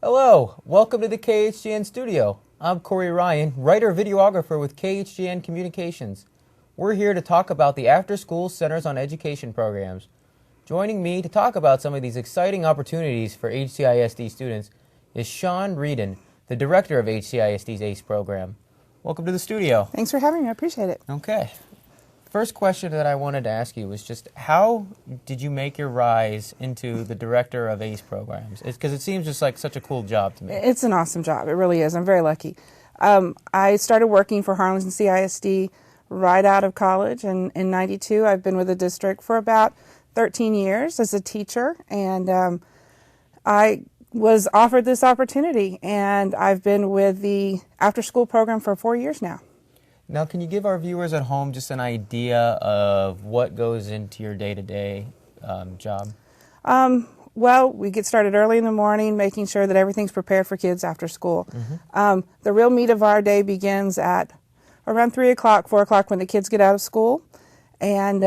Hello, welcome to the KHGN studio. I'm Corey Ryan, writer-videographer with KHGN Communications. We're here to talk about the after-school Centers on Education programs. Joining me to talk about some of these exciting opportunities for HCISD students is Schawn Wreden, the director of HCISD's ACE program. Welcome to the studio. Thanks for having me. I appreciate it. Okay. First question that I wanted to ask you was just how did you make your rise into the director of ACE programs? Because it seems just like such a cool job to me. It's an awesome job. It really is. I'm very lucky. I started working for Harlingen CISD right out of college in 92. I've been with the district for about 13 years as a teacher, and I was offered this opportunity, and I've been with the after-school program for 4 years now. Now, can you give our viewers at home just an idea of what goes into your day-to-day job? Well, we get started early in the morning, making sure that everything's prepared for kids after school. The real meat of our day begins at around 3 o'clock, 4 o'clock when the kids get out of school, and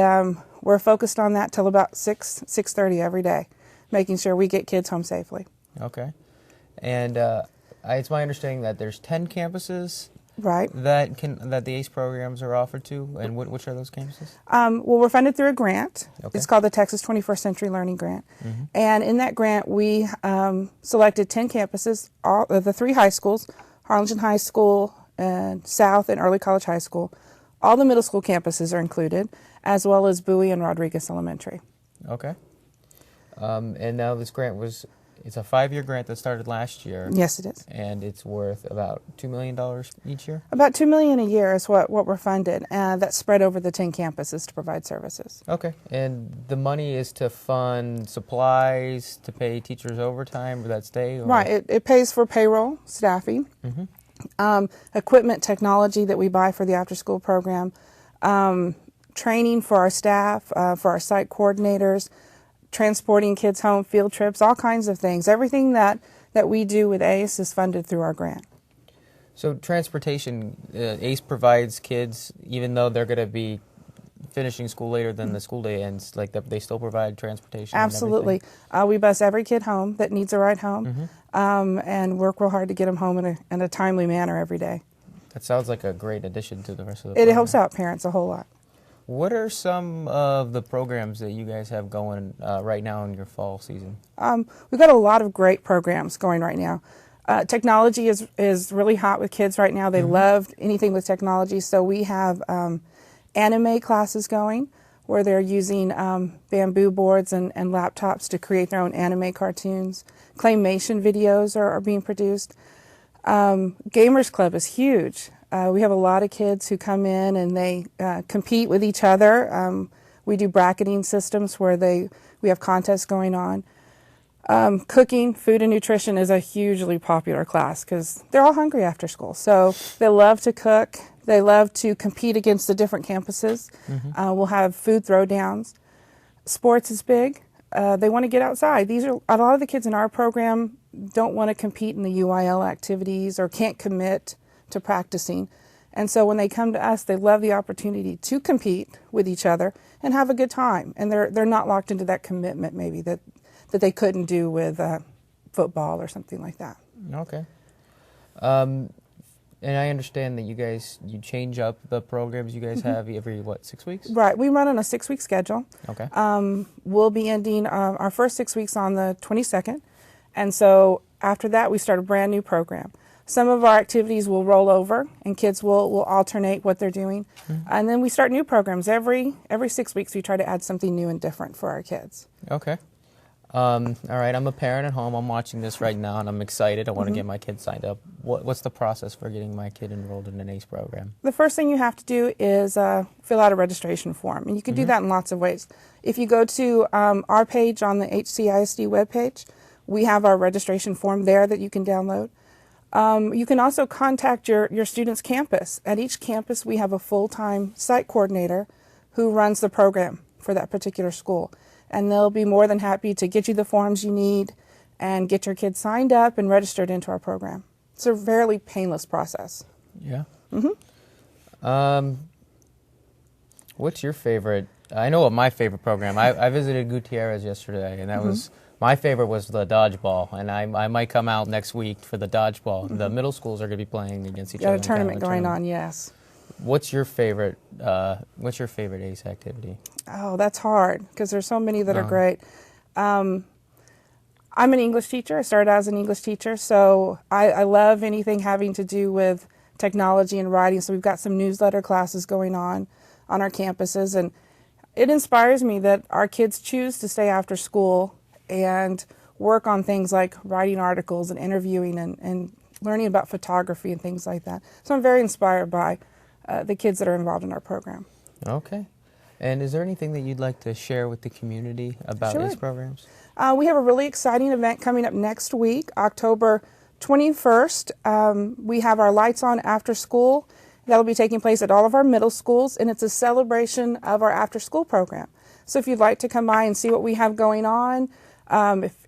we're focused on that till about 6:30 every day, making sure we get kids home safely. Okay. And it's my understanding that there's 10 campuses Right. that the ACE programs are offered to, and which are those campuses? Well, we're funded through a grant. Okay. It's called the Texas 21st Century Learning Grant. And in that grant, we selected 10 campuses, all the 3 high schools, Harlingen High School, and South and Early College High School. All the middle school campuses are included, as well as Bowie and Rodriguez Elementary. Okay. And now this grant it's a 5-year grant that started last year. Yes, it is. And it's worth about $2 million each year? About $2 million a year is what we're funded, and that's spread over the 10 campuses to provide services. Okay. And the money is to fund supplies, to pay teachers overtime for that stay? Or? Right. It pays for payroll, staffing, equipment, technology that we buy for the after-school program, training for our staff, for our site coordinators, transporting kids home, field trips, all kinds of things. Everything that we do with ACE is funded through our grant. So transportation, ACE provides kids, even though they're going to be finishing school later than the school day ends, like they still provide transportation? Absolutely. We bus every kid home that needs a ride home, and work real hard to get them home in a timely manner every day. That sounds like a great addition to the rest of the program. It helps out parents a whole lot. What are some of the programs that you guys have going right now in your fall season? We've got a lot of great programs going right now. Technology is really hot with kids right now. They love anything with technology, so we have anime classes going where they're using bamboo boards and laptops to create their own anime cartoons. Claymation videos are being produced. Gamers Club is huge. We have a lot of kids who come in and they compete with each other. We do bracketing systems where we have contests going on. Cooking, food and nutrition is a hugely popular class because they're all hungry after school. So they love to cook. They love to compete against the different campuses. We'll have food throwdowns. Sports is big. They want to get outside. A lot of the kids in our program don't want to compete in the UIL activities or can't commit to practicing. And so when they come to us, they love the opportunity to compete with each other and have a good time. And they're not locked into that commitment maybe that they couldn't do with football or something like that. Okay. And I understand that you change up the programs you guys have every, 6 weeks? Right. We run on a 6-week schedule. Okay. We'll be ending our first 6 weeks on the 22nd. And so after that, we start a brand new program. Some of our activities will roll over, and kids will alternate what they're doing. And then we start new programs. Every 6 weeks, we try to add something new and different for our kids. Okay. All right, I'm a parent at home. I'm watching this right now, and I'm excited. I want to get my kid signed up. What's the process for getting my kid enrolled in an ACE program? The first thing you have to do is fill out a registration form, and you can do that in lots of ways. If you go to our page on the HCISD webpage, we have our registration form there that you can download. You can also contact your student's campus. At each campus, we have a full-time site coordinator who runs the program for that particular school. And they'll be more than happy to get you the forms you need and get your kids signed up and registered into our program. It's a fairly painless process. Yeah. What's your favorite? I know what my favorite program. I visited Gutierrez yesterday, and that was My favorite was the dodgeball, and I might come out next week for the dodgeball. Mm-hmm. The middle schools are going to be playing against each Got other. a tournament going on, yes. What's your favorite ACE activity? Oh, that's hard because there's so many that are great. I'm an English teacher. I started out as an English teacher, so I love anything having to do with technology and writing. So we've got some newsletter classes going on our campuses, and it inspires me that our kids choose to stay after school and work on things like writing articles and interviewing and learning about photography and things like that. So I'm very inspired by the kids that are involved in our program. Okay. And is there anything that you'd like to share with the community about Sure. these programs? We have a really exciting event coming up next week, October 21st. We have our Lights On After School. That'll be taking place at all of our middle schools, and it's a celebration of our after-school program. So if you'd like to come by and see what we have going on,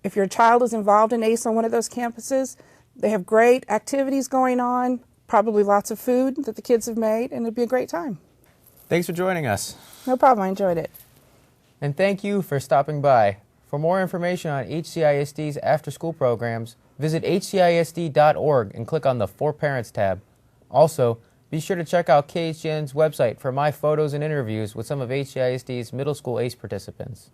if your child is involved in ACE on one of those campuses, they have great activities going on, probably lots of food that the kids have made, and it'd be a great time. Thanks for joining us. No problem, I enjoyed it. And thank you for stopping by. For more information on HCISD's after-school programs, visit hcisd.org and click on the For Parents tab. Also, be sure to check out KHGN's website for my photos and interviews with some of HCISD's middle school ACE participants.